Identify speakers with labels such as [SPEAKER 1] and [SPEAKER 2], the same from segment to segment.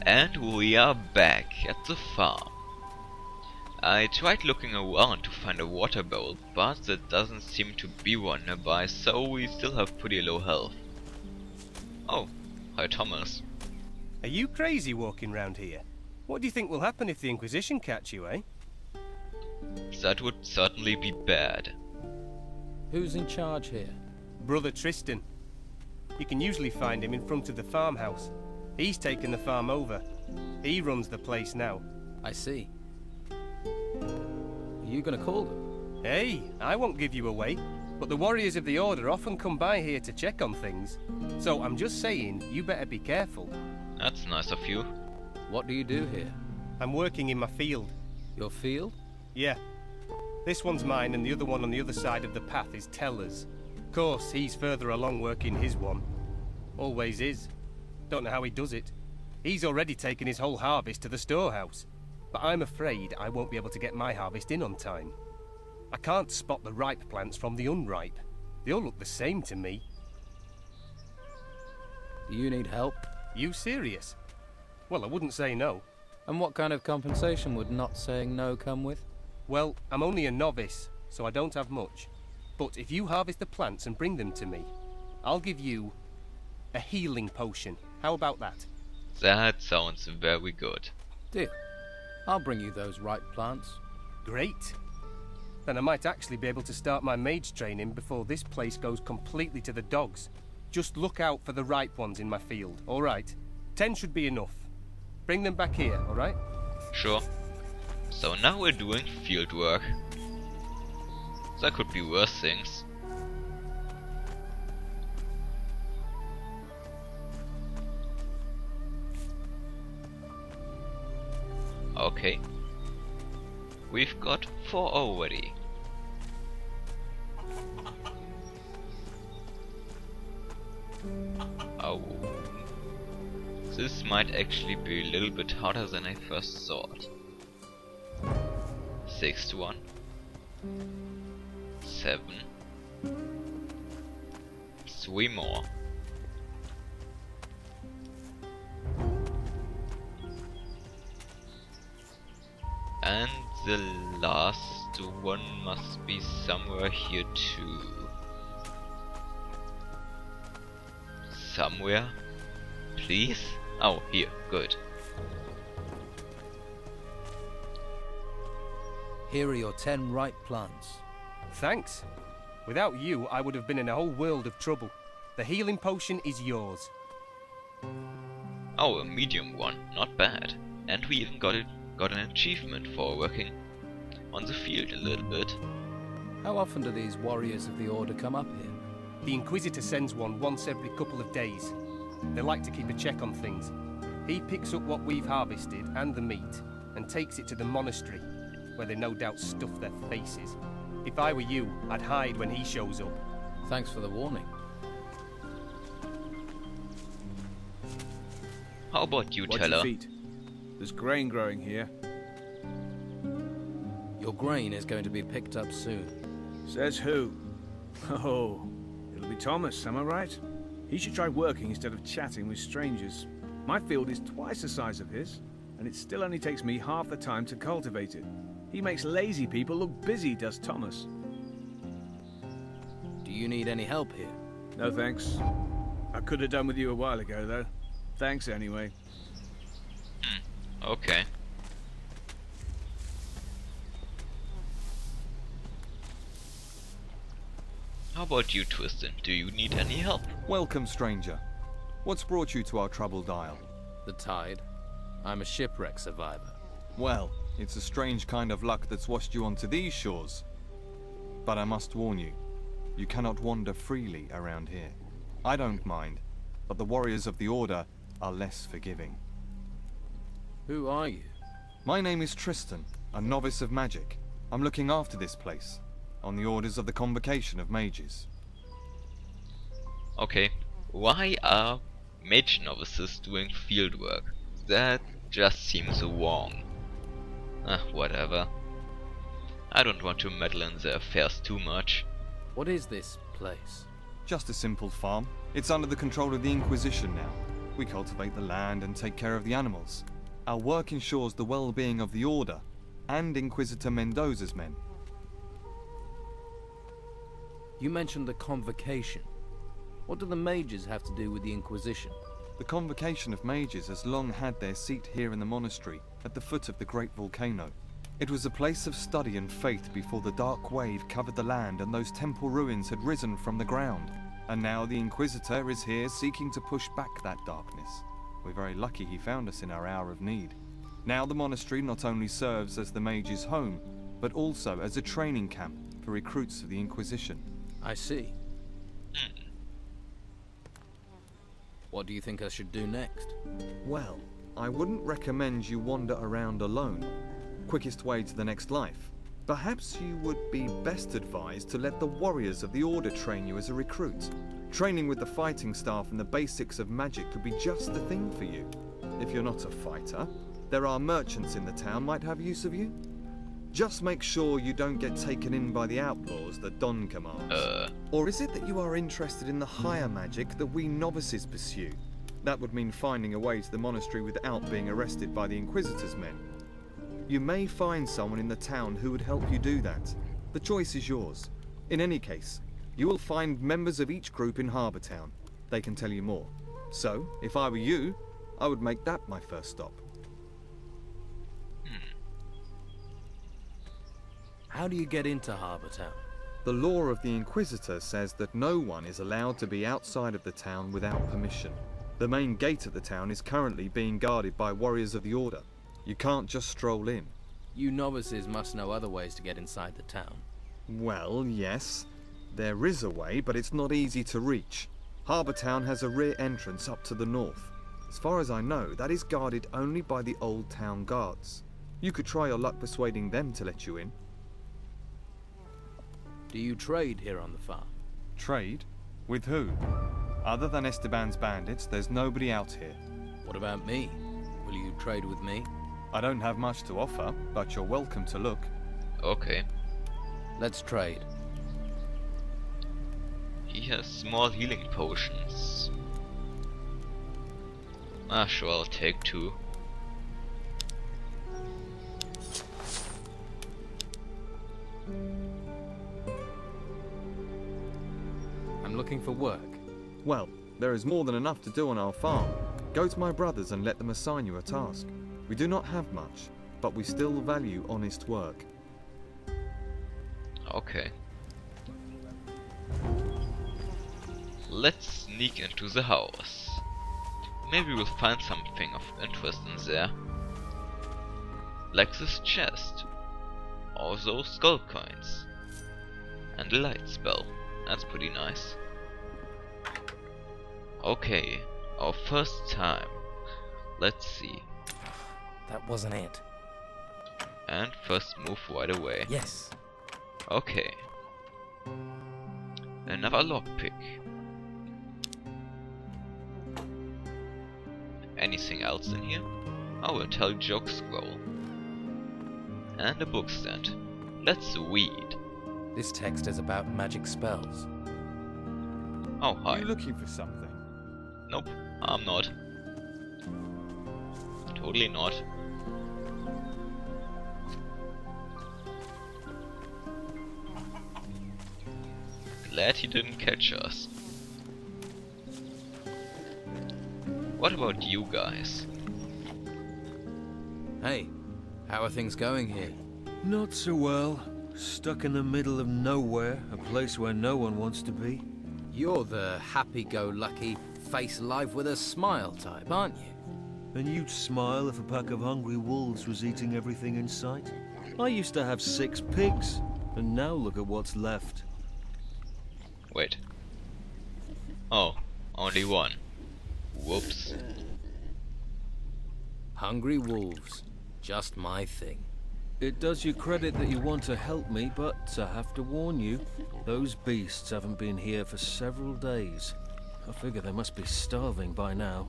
[SPEAKER 1] And we are back at the farm. I tried looking around to find a water bowl, but there doesn't seem to be one nearby, so we still have pretty low health. Oh, hi Thomas.
[SPEAKER 2] Are you crazy walking round here? What do you think will happen if the Inquisition catch you, eh?
[SPEAKER 1] That would certainly be bad.
[SPEAKER 3] Who's in charge here?
[SPEAKER 2] Brother Tristan. You can usually find him in front of the farmhouse. He's taken the farm over. He runs the place now.
[SPEAKER 3] I see. Are you gonna call them?
[SPEAKER 2] Hey, I won't give you away, but the warriors of the Order often come by here to check on things. So I'm just saying, you better be careful.
[SPEAKER 1] That's nice of you.
[SPEAKER 3] What do you do here?
[SPEAKER 2] I'm working in my field.
[SPEAKER 3] Your field?
[SPEAKER 2] Yeah. This one's mine and the other one on the other side of the path is Teller's. Of course, he's further along working his one. Always is. Don't know how he does it. He's already taken his whole harvest to the storehouse. But I'm afraid I won't be able to get my harvest in on time. I can't spot the ripe plants from the unripe. They all look the same to me.
[SPEAKER 3] Do you need help?
[SPEAKER 2] You serious? Well, I wouldn't say no.
[SPEAKER 3] And what kind of compensation would not saying no come with?
[SPEAKER 2] Well, I'm only a novice, so I don't have much. But if you harvest the plants and bring them to me, I'll give you a healing potion. How about that?
[SPEAKER 1] That sounds very good.
[SPEAKER 3] Deal. I'll bring you those ripe plants.
[SPEAKER 2] Great. Then I might actually be able to start my mage training before this place goes completely to the dogs. Just look out for the ripe ones in my field, alright? 10 should be enough. Bring them back here, alright?
[SPEAKER 1] Sure. So now we're doing field work. There could be worse things. Okay. We've got 4 already. Oh. This might actually be a little bit harder than I first thought. 6th one. 7. 3 more. And the last one must be somewhere here too. Somewhere? Please? Oh, here, good.
[SPEAKER 3] Here are your 10 ripe plants.
[SPEAKER 2] Thanks. Without you, I would have been in a whole world of trouble. The healing potion is yours.
[SPEAKER 1] Oh, a medium one, not bad. And we even got an achievement for working on the field a little bit.
[SPEAKER 3] How often do these warriors of the Order come up here?
[SPEAKER 2] The Inquisitor sends one once every couple of days. They like to keep a check on things. He picks up what we've harvested and the meat and takes it to the monastery, where they no doubt stuff their faces. If I were you, I'd hide when he shows up.
[SPEAKER 3] Thanks for the warning.
[SPEAKER 1] How about you,
[SPEAKER 4] Watch
[SPEAKER 1] Teller?
[SPEAKER 4] your feet. There's grain growing here.
[SPEAKER 3] Your grain is going to be picked up soon.
[SPEAKER 4] Says who? Oh, it'll be Thomas, am I right? He should try working instead of chatting with strangers. My field is twice the size of his, and it still only takes me half the time to cultivate it. He makes lazy people look busy, does Thomas.
[SPEAKER 3] Do you need any help here?
[SPEAKER 4] No thanks. I could have done with you a while ago, though. Thanks anyway.
[SPEAKER 1] Okay. How about you, Tristan? Do you need any help?
[SPEAKER 5] Welcome, stranger. What's brought you to our troubled isle?
[SPEAKER 3] The tide. I'm a shipwreck survivor.
[SPEAKER 5] Well, it's a strange kind of luck that's washed you onto these shores. But I must warn you, you cannot wander freely around here. I don't mind, but the warriors of the Order are less forgiving.
[SPEAKER 3] Who are you?
[SPEAKER 5] My name is Tristan, a novice of magic. I'm looking after this place, on the orders of the Convocation of Mages.
[SPEAKER 1] Okay. Why are mage novices doing field work? That just seems wrong. Whatever. I don't want to meddle in their affairs too much.
[SPEAKER 3] What is this place?
[SPEAKER 5] Just a simple farm. It's under the control of the Inquisition now. We cultivate the land and take care of the animals. Our work ensures the well-being of the Order and Inquisitor Mendoza's men.
[SPEAKER 3] You mentioned the convocation. What do the mages have to do with the Inquisition?
[SPEAKER 5] The Convocation of Mages has long had their seat here in the monastery, at the foot of the great volcano. It was a place of study and faith before the dark wave covered the land and those temple ruins had risen from the ground. And now the Inquisitor is here seeking to push back that darkness. We're very lucky he found us in our hour of need. Now the monastery not only serves as the mages' home, but also as a training camp for recruits of the Inquisition.
[SPEAKER 3] I see. What do you think I should do next?
[SPEAKER 5] Well, I wouldn't recommend you wander around alone. Quickest way to the next life. Perhaps you would be best advised to let the warriors of the Order train you as a recruit. Training with the fighting staff and the basics of magic could be just the thing for you. If you're not a fighter, there are merchants in the town might have use of you. Just make sure you don't get taken in by the outlaws that Don commands. Or is it that you are interested in the higher magic that we novices pursue? That would mean finding a way to the monastery without being arrested by the Inquisitor's men. You may find someone in the town who would help you do that. The choice is yours. In any case, you will find members of each group in Harbour Town. They can tell you more. So, if I were you, I would make that my first stop.
[SPEAKER 3] How do you get into Harbour Town?
[SPEAKER 5] The law of the Inquisitor says that no one is allowed to be outside of the town without permission. The main gate of the town is currently being guarded by warriors of the Order. You can't just stroll in.
[SPEAKER 3] You novices must know other ways to get inside the town.
[SPEAKER 5] Well, yes. There is a way, but it's not easy to reach. Harbour Town has a rear entrance up to the north. As far as I know, that is guarded only by the old town guards. You could try your luck persuading them to let you in.
[SPEAKER 3] Do you trade here on the farm?
[SPEAKER 5] Trade? With who? Other than Esteban's bandits, there's nobody out here.
[SPEAKER 3] What about me? Will you trade with me?
[SPEAKER 5] I don't have much to offer, but you're welcome to look.
[SPEAKER 1] Okay.
[SPEAKER 3] Let's trade.
[SPEAKER 1] He has small healing potions. Ah, sure, I'll take 2.
[SPEAKER 3] I'm looking for work.
[SPEAKER 5] Well, there is more than enough to do on our farm. Go to my brothers and let them assign you a task. We do not have much, but we still value honest work.
[SPEAKER 1] Okay. Let's sneak into the house. Maybe we'll find something of interest in there. Like this chest. Or those skull coins. And a light spell. That's pretty nice. Okay, our first time. Let's see.
[SPEAKER 3] That wasn't it.
[SPEAKER 1] And first move right away.
[SPEAKER 3] Yes.
[SPEAKER 1] Okay. Another lockpick. Anything else in here? Oh, a tell joke scroll. And a book stand. Let's read.
[SPEAKER 3] This text is about magic spells.
[SPEAKER 1] Oh,
[SPEAKER 5] Are
[SPEAKER 1] hi.
[SPEAKER 5] you looking for something?
[SPEAKER 1] Nope, I'm not. Totally not. Glad he didn't catch us. What about you guys?
[SPEAKER 3] Hey, how are things going here?
[SPEAKER 6] Not so well. Stuck in the middle of nowhere, a place where no one wants to be.
[SPEAKER 3] You're the happy-go-lucky, face life with a smile type, aren't you?
[SPEAKER 6] And you'd smile if a pack of hungry wolves was eating everything in sight. I used to have 6 pigs, and now look at what's left.
[SPEAKER 1] Wait. Oh, only 1. Whoops.
[SPEAKER 3] Hungry wolves. Just my thing.
[SPEAKER 6] It does you credit that you want to help me, but I have to warn you, those beasts haven't been here for several days. I figure they must be starving by now,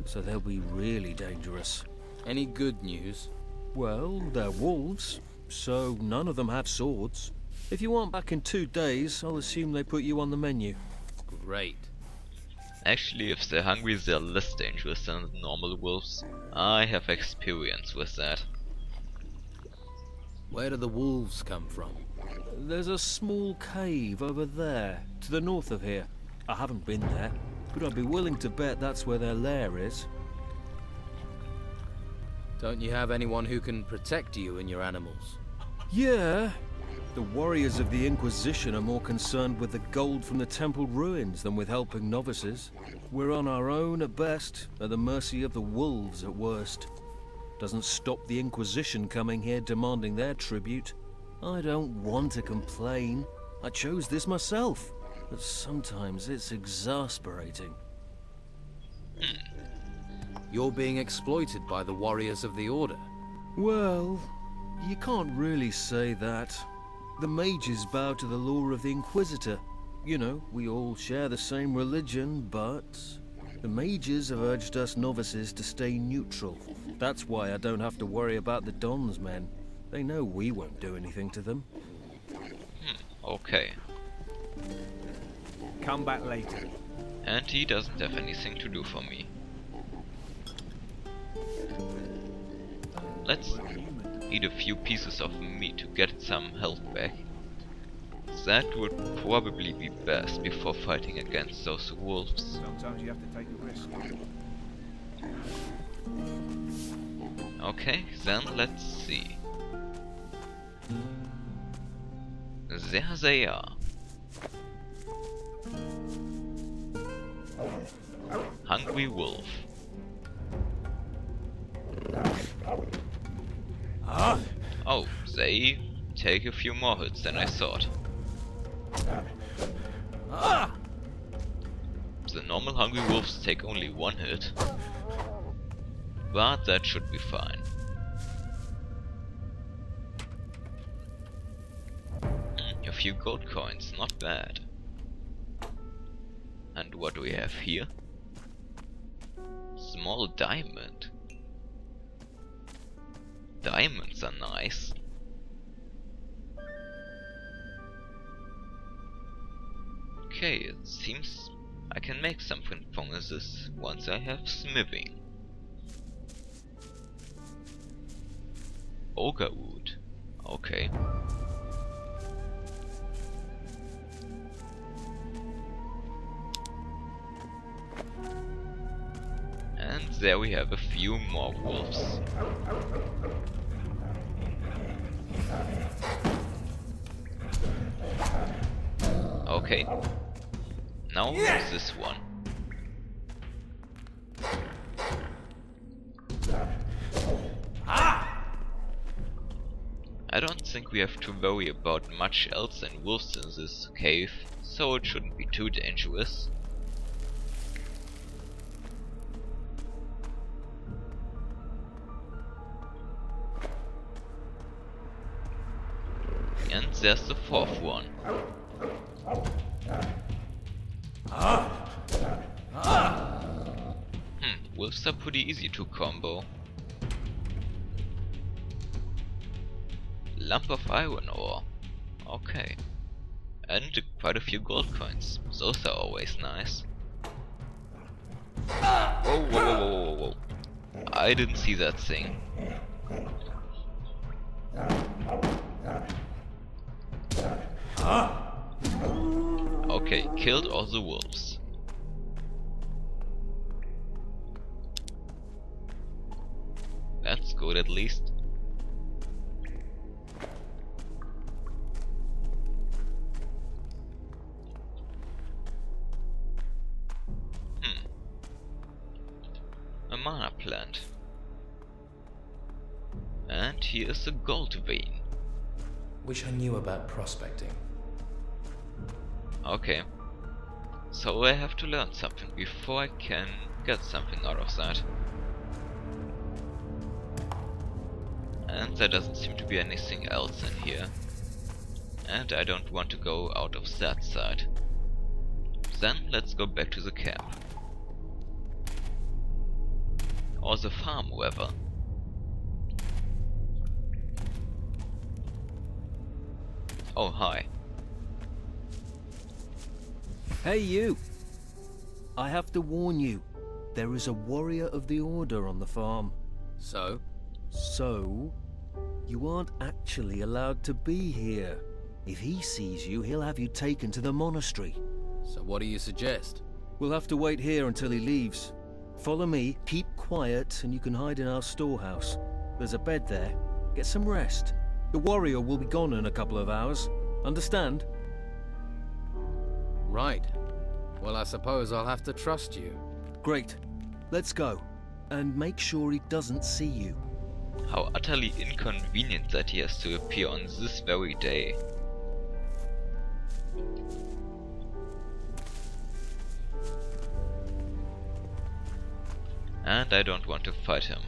[SPEAKER 6] so they'll be really dangerous.
[SPEAKER 3] Any good news?
[SPEAKER 6] Well, they're wolves, so none of them have swords. If you want back in 2 days, I'll assume they put you on the menu.
[SPEAKER 3] Great.
[SPEAKER 1] Actually, if they're hungry, they're less dangerous than the normal wolves. I have experience with that.
[SPEAKER 3] Where do the wolves come from?
[SPEAKER 6] There's a small cave over there, to the north of here. I haven't been there, but I'd be willing to bet that's where their lair is.
[SPEAKER 3] Don't you have anyone who can protect you and your animals?
[SPEAKER 6] Yeah. The warriors of the Inquisition are more concerned with the gold from the temple ruins than with helping novices. We're on our own at best, at the mercy of the wolves at worst. Doesn't stop the Inquisition coming here demanding their tribute. I don't want to complain. I chose this myself. But sometimes it's exasperating.
[SPEAKER 3] You're being exploited by the warriors of the Order.
[SPEAKER 6] Well, you can't really say that. The mages bow to the law of the Inquisitor. You know, we all share the same religion, but the mages have urged us novices to stay neutral. That's why I don't have to worry about the Don's men. They know we won't do anything to them.
[SPEAKER 1] Okay.
[SPEAKER 4] Come back later.
[SPEAKER 1] And he doesn't have anything to do for me. Let's eat a few pieces of meat to get some health back. That would probably be best before fighting against those wolves.
[SPEAKER 4] Sometimes you have to take a risk.
[SPEAKER 1] Okay, then let's see. There they are. Hungry wolf. Oh, they take a few more hits than I thought. The normal hungry wolves take only one hit, but that should be fine. A few gold coins, not bad. And what do we have here? Small diamond. Diamonds are nice. Okay, it seems I can make something from this once I have smithing. Ogre wood. Okay. And there we have a few more wolves. Okay. Now who's this one? I don't think we have to worry about much else than wolves in this cave, so it shouldn't be too dangerous. And there's the fourth one. Wolves are pretty easy to combo. Lump of iron ore. Okay. And quite a few gold coins. Those are always nice. Whoa, whoa, whoa, whoa, whoa, whoa. I didn't see that thing. Okay, killed all the wolves. That's good at least. A mana plant. And here is a gold vein.
[SPEAKER 7] Wish I knew about prospecting.
[SPEAKER 1] Okay. So I have to learn something before I can get something out of that. And there doesn't seem to be anything else in here. And I don't want to go out of that side. Then let's go back to the camp. Or the farm, whoever. Oh, hi.
[SPEAKER 6] Hey, you! I have to warn you. There is a warrior of the Order on the farm.
[SPEAKER 3] So?
[SPEAKER 6] So, you aren't actually allowed to be here. If he sees you, he'll have you taken to the monastery.
[SPEAKER 3] So what do you suggest?
[SPEAKER 6] We'll have to wait here until he leaves. Follow me, keep quiet, and you can hide in our storehouse. There's a bed there. Get some rest. The warrior will be gone in a couple of hours. Understand?
[SPEAKER 3] Right. Well, I suppose I'll have to trust you.
[SPEAKER 6] Great. Let's go. And make sure he doesn't see you.
[SPEAKER 1] How utterly inconvenient that he has to appear on this very day. And I don't want to fight him.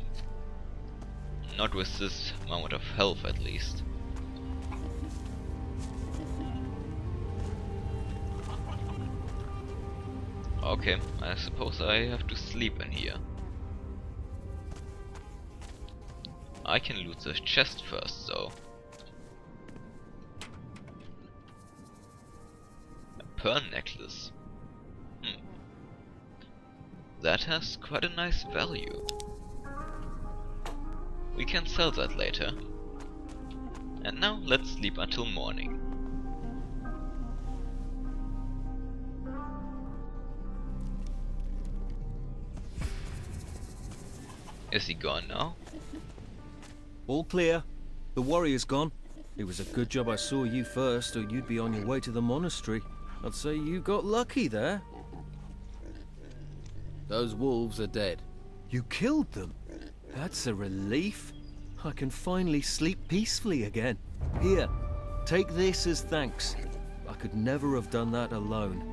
[SPEAKER 1] Not with this moment of health, at least. Okay, I suppose I have to sleep in here. I can loot the chest first, though. A pearl necklace. That has quite a nice value. We can sell that later. And now let's sleep until morning. Is he gone now?
[SPEAKER 6] All clear. The warrior's gone. It was a good job I saw you first, or you'd be on your way to the monastery. I'd say you got lucky there.
[SPEAKER 3] Those wolves are dead.
[SPEAKER 6] You killed them? That's a relief. I can finally sleep peacefully again. Here, take this as thanks. I could never have done that alone.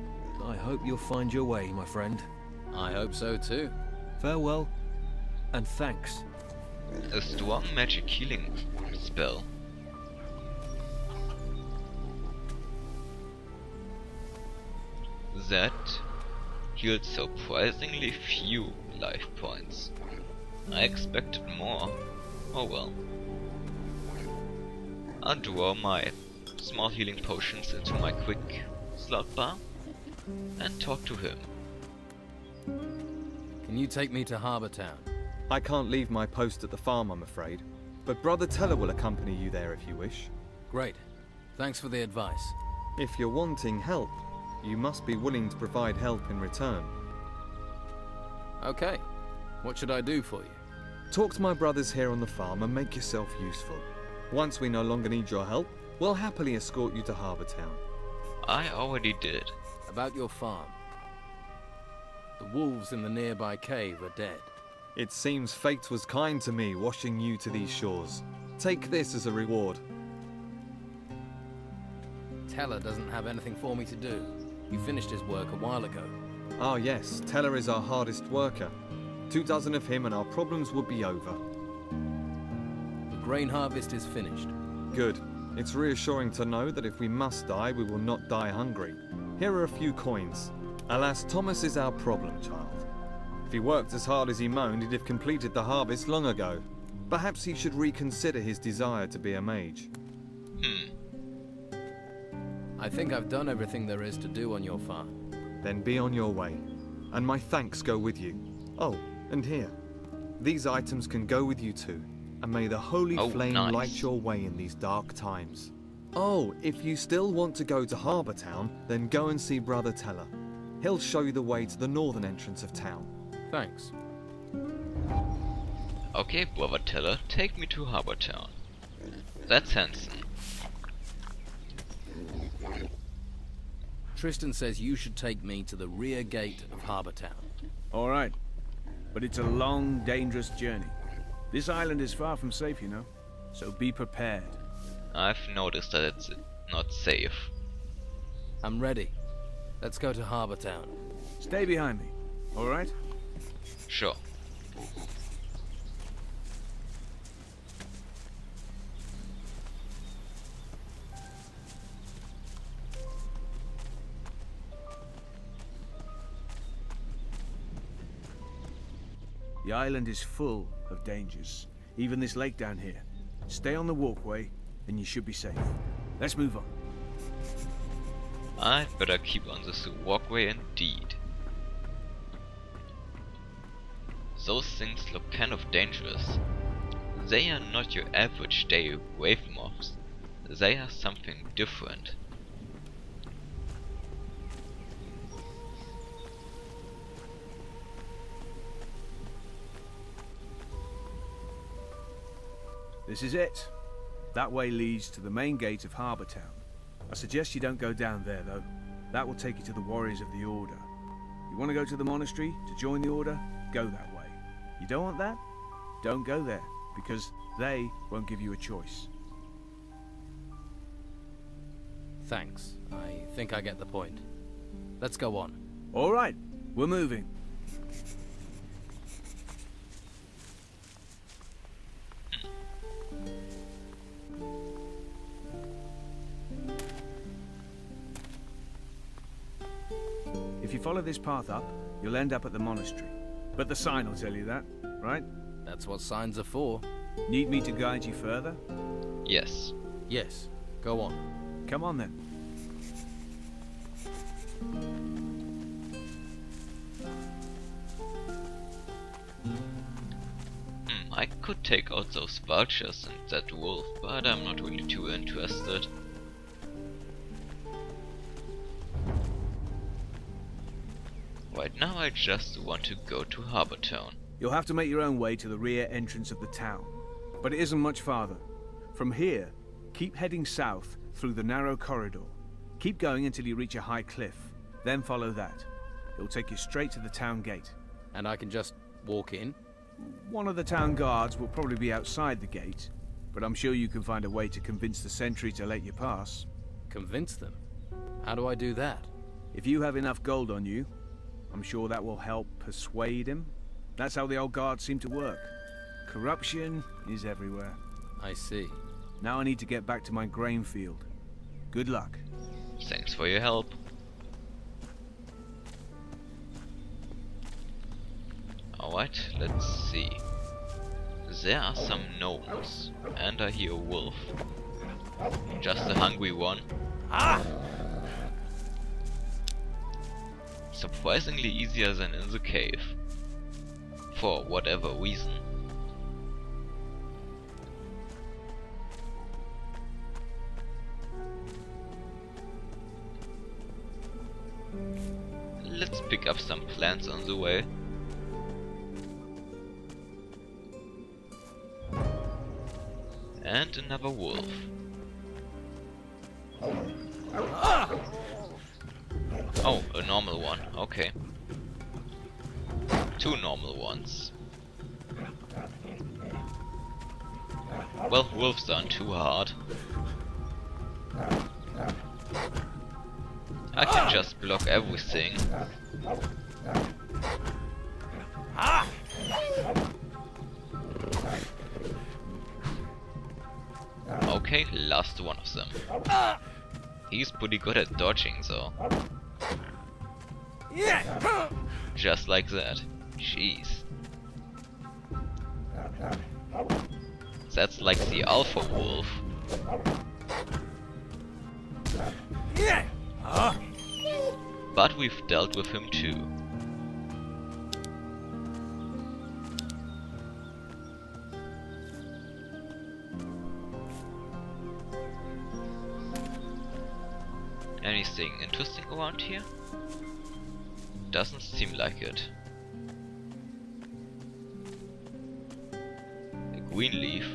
[SPEAKER 6] I hope you'll find your way, my friend.
[SPEAKER 3] I hope so too.
[SPEAKER 6] Farewell, and thanks.
[SPEAKER 1] A strong magic healing spell. That healed surprisingly few life points. I expected more. Oh well. I'll draw my small healing potions into my quick slot bar and talk to him.
[SPEAKER 3] Can you take me to Harbour Town?
[SPEAKER 5] I can't leave my post at the farm, I'm afraid. But Brother Teller will accompany you there if you wish.
[SPEAKER 3] Great. Thanks for the advice.
[SPEAKER 5] If you're wanting help, you must be willing to provide help in return.
[SPEAKER 3] Okay. What should I do for you?
[SPEAKER 5] Talk to my brothers here on the farm and make yourself useful. Once we no longer need your help, we'll happily escort you to Harbour Town.
[SPEAKER 1] I already did.
[SPEAKER 3] About your farm. The wolves in the nearby cave are dead.
[SPEAKER 5] It seems fate was kind to me, washing you to these shores. Take this as a reward.
[SPEAKER 3] Teller doesn't have anything for me to do. You finished his work a while ago.
[SPEAKER 5] Ah yes, Teller is our hardest worker. 24 of him and our problems would be over.
[SPEAKER 3] The grain harvest is finished.
[SPEAKER 5] Good. It's reassuring to know that if we must die, we will not die hungry. Here are a few coins. Alas, Thomas is our problem child. If he worked as hard as he moaned, he'd have completed the harvest long ago. Perhaps he should reconsider his desire to be a mage.
[SPEAKER 3] I think I've done everything there is to do on your farm.
[SPEAKER 5] Then be on your way. And my thanks go with you. Oh, and here. These items can go with you too. And may the holy flame
[SPEAKER 1] nice.
[SPEAKER 5] light your way in these dark times. Oh, if you still want to go to Harbour Town, then go and see Brother Teller. He'll show you the way to the northern entrance of town.
[SPEAKER 3] Thanks.
[SPEAKER 1] Okay, Brother Teller, take me to Harbour Town. That's Hansen.
[SPEAKER 3] Tristan says you should take me to the rear gate of Harbour Town.
[SPEAKER 4] All right. But it's a long, dangerous journey. This island is far from safe, you know. So be prepared.
[SPEAKER 1] I've noticed that it's not safe.
[SPEAKER 3] I'm ready. Let's go to Harbour Town.
[SPEAKER 4] Stay behind me. All right?
[SPEAKER 1] Sure.
[SPEAKER 4] The island is full of dangers. Even this lake down here. Stay on the walkway, and you should be safe. Let's move on.
[SPEAKER 1] I'd better keep on this walkway indeed. those things look kind of dangerous. They are not your average day wave mobs. They are something different.
[SPEAKER 4] This is it. That way leads to the main gate of Harbour Town. I suggest you don't go down there, though. That will take you to the Warriors of the Order. You want to go to the monastery to join the Order? Go that way. You don't want that? Don't go there, because they won't give you a choice.
[SPEAKER 3] Thanks. I think I get the point. Let's go on.
[SPEAKER 4] All right, we're moving. If you follow this path up, you'll end up at the monastery. But the sign will tell you that, right?
[SPEAKER 3] That's what signs are for.
[SPEAKER 4] Need me to guide you further?
[SPEAKER 1] Yes.
[SPEAKER 3] Yes. Go on.
[SPEAKER 4] Come on then.
[SPEAKER 1] I could take out those vultures and that wolf, but I'm not really too interested. Right now I just want to go to Harbour Town.
[SPEAKER 4] You'll have to make your own way to the rear entrance of the town, but it isn't much farther. From here, keep heading south through the narrow corridor. Keep going until you reach a high cliff, then follow that. It'll take you straight to the town gate.
[SPEAKER 3] And I can just walk in?
[SPEAKER 4] One of the town guards will probably be outside the gate, but I'm sure you can find a way to convince the sentry to let you pass.
[SPEAKER 3] Convince them? How do I do that?
[SPEAKER 4] If you have enough gold on you, I'm sure that will help persuade him. That's how the old guards seem to work. Corruption is everywhere.
[SPEAKER 3] I see.
[SPEAKER 4] Now I need to get back to my grain field. Good luck.
[SPEAKER 1] Thanks for your help. Alright, let's see. There are some gnomes, and I hear a wolf. Just a hungry one. Surprisingly easier than in the cave. For whatever reason. Let's pick up some plants on the way. And another wolf. Oh, a normal one, okay. Two normal ones. Well, wolves aren't too hard. I can just block everything. Okay, last one of them. He's pretty good at dodging though. Just like that. Jeez. That's like the alpha wolf. But we've dealt with him too. Anything interesting around here? Doesn't seem like it. A green leaf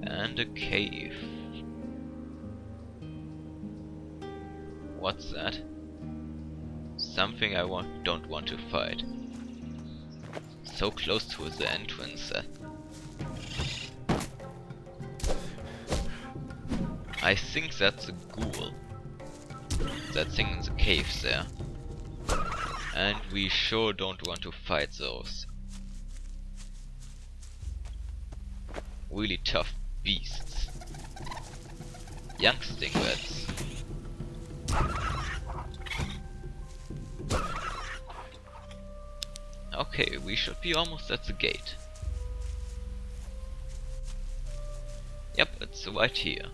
[SPEAKER 1] and a cave. What's that? Something I don't want to fight. So close to the entrance. I think that's a ghoul. That thing in the cave there. And we sure don't want to fight those. Really tough beasts. Young stingrats. Okay, we should be almost at the gate. Yep, it's right here.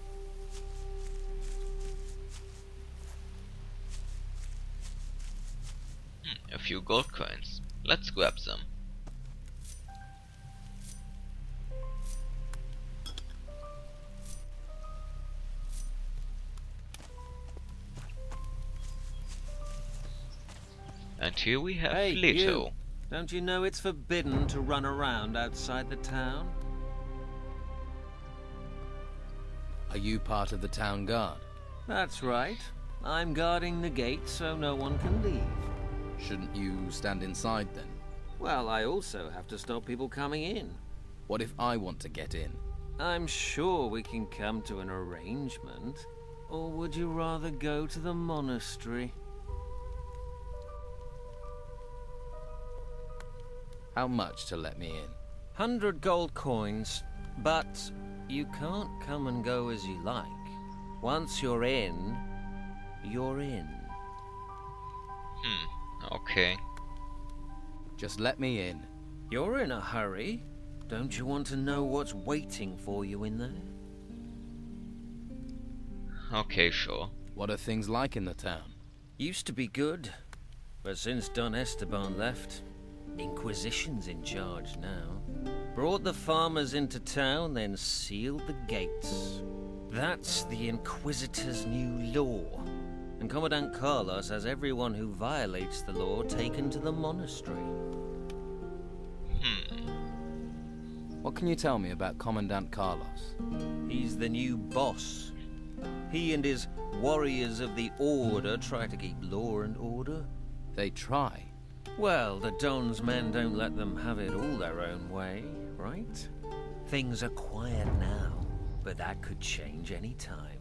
[SPEAKER 1] A few gold coins. Let's grab them. And here we have
[SPEAKER 6] Hey,
[SPEAKER 1] Leto.
[SPEAKER 6] you! Don't you know it's forbidden to run around outside the town?
[SPEAKER 3] Are you part of the town guard?
[SPEAKER 6] That's right. I'm guarding the gate so no one can leave.
[SPEAKER 3] Shouldn't you stand inside then?
[SPEAKER 6] Well, I also have to stop people coming in.
[SPEAKER 3] What if I want to get in?
[SPEAKER 6] I'm sure we can come to an arrangement. Or would you rather go to the monastery?
[SPEAKER 3] How much to let me in?
[SPEAKER 6] 100 gold coins, but you can't come and go as you like. Once you're in, you're in.
[SPEAKER 1] Okay.
[SPEAKER 3] Just let me in.
[SPEAKER 6] You're in a hurry. Don't you want to know what's waiting for you in there?
[SPEAKER 1] Okay, sure.
[SPEAKER 3] What are things like in the town?
[SPEAKER 6] Used to be good, but since Don Esteban left, Inquisition's in charge now. Brought the farmers into town, then sealed the gates. That's the Inquisitor's new law. And Commandant Carlos has everyone who violates the law taken to the monastery.
[SPEAKER 3] What can you tell me about Commandant Carlos?
[SPEAKER 6] He's the new boss. He and his warriors of the Order try to keep law and order.
[SPEAKER 3] They try.
[SPEAKER 6] Well, the Don's men don't let them have it all their own way, right? Things are quiet now, but that could change any time.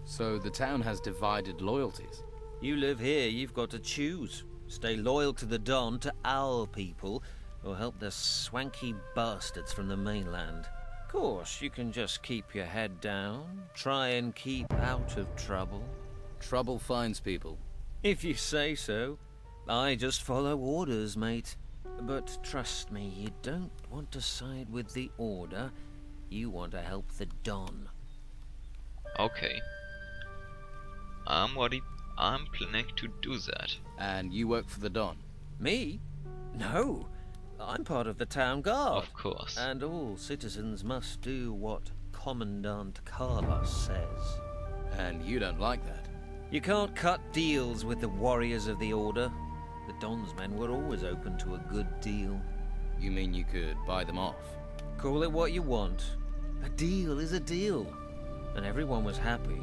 [SPEAKER 3] So the town has divided loyalties.
[SPEAKER 6] You live here, you've got to choose. Stay loyal to the Don, to our people, or help the swanky bastards from the mainland. Of course, you can just keep your head down, try and keep out of trouble.
[SPEAKER 3] Trouble finds people.
[SPEAKER 6] If you say so. I just follow orders, mate. But trust me, you don't want to side with the Order. You want to help the Don.
[SPEAKER 1] Okay. I'm planning to do that.
[SPEAKER 3] And you work for the Don?
[SPEAKER 6] Me? No. I'm part of the town guard.
[SPEAKER 1] Of course.
[SPEAKER 6] And all citizens must do what Commandant Carlos says.
[SPEAKER 3] And you don't like that?
[SPEAKER 6] You can't cut deals with the warriors of the Order. The Don's men were always open to a good deal.
[SPEAKER 3] You mean you could buy them off?
[SPEAKER 6] Call it what you want. A deal is a deal. And everyone was happy.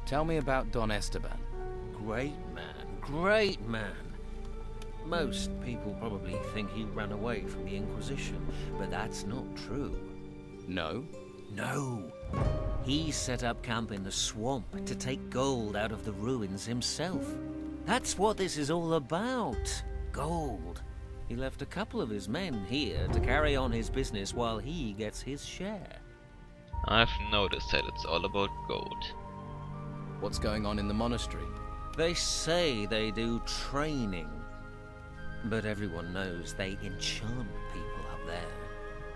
[SPEAKER 3] Tell me about Don Esteban.
[SPEAKER 6] Great man. Most people probably think he ran away from the Inquisition, but that's not true.
[SPEAKER 3] No?
[SPEAKER 6] No. He set up camp in the swamp to take gold out of the ruins himself. That's what this is all about. Gold. He left a couple of his men here to carry on his business while he gets his share.
[SPEAKER 1] I've noticed that it's all about gold.
[SPEAKER 3] What's going on in the monastery?
[SPEAKER 6] They say they do training, but everyone knows they enchant people up there.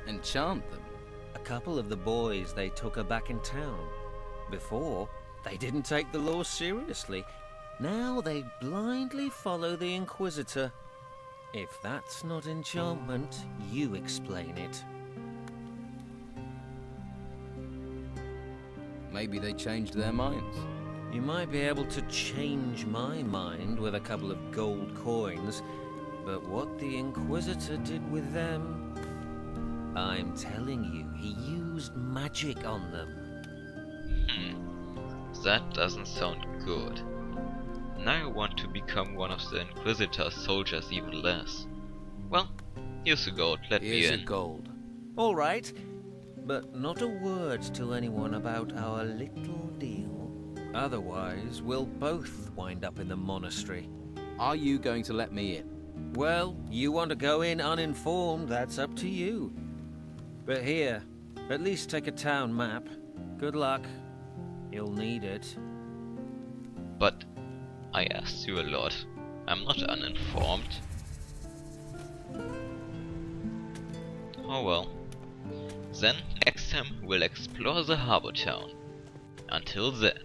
[SPEAKER 3] Enchant them?
[SPEAKER 6] A couple of the boys they took are back in town. Before, they didn't take the law seriously. Now they blindly follow the Inquisitor. If that's not enchantment, you explain it.
[SPEAKER 3] Maybe they changed their minds.
[SPEAKER 6] You might be able to change my mind with a couple of gold coins, but what the Inquisitor did with them... I'm telling you, he used magic on them.
[SPEAKER 1] That doesn't sound good. Now I want to become one of the Inquisitor's soldiers even less. Well, here's the gold, let me
[SPEAKER 3] Here's
[SPEAKER 1] in.
[SPEAKER 3] a gold.
[SPEAKER 6] All right, but not a word to anyone about our little deal. Otherwise, we'll both wind up in the monastery.
[SPEAKER 3] Are you going to let me in?
[SPEAKER 6] Well, you want to go in uninformed, that's up to you. But here, at least take a town map. Good luck. You'll need it.
[SPEAKER 1] But I asked you a lot. I'm not uninformed. Oh well. Then, next time we'll explore the harbor town. Until then.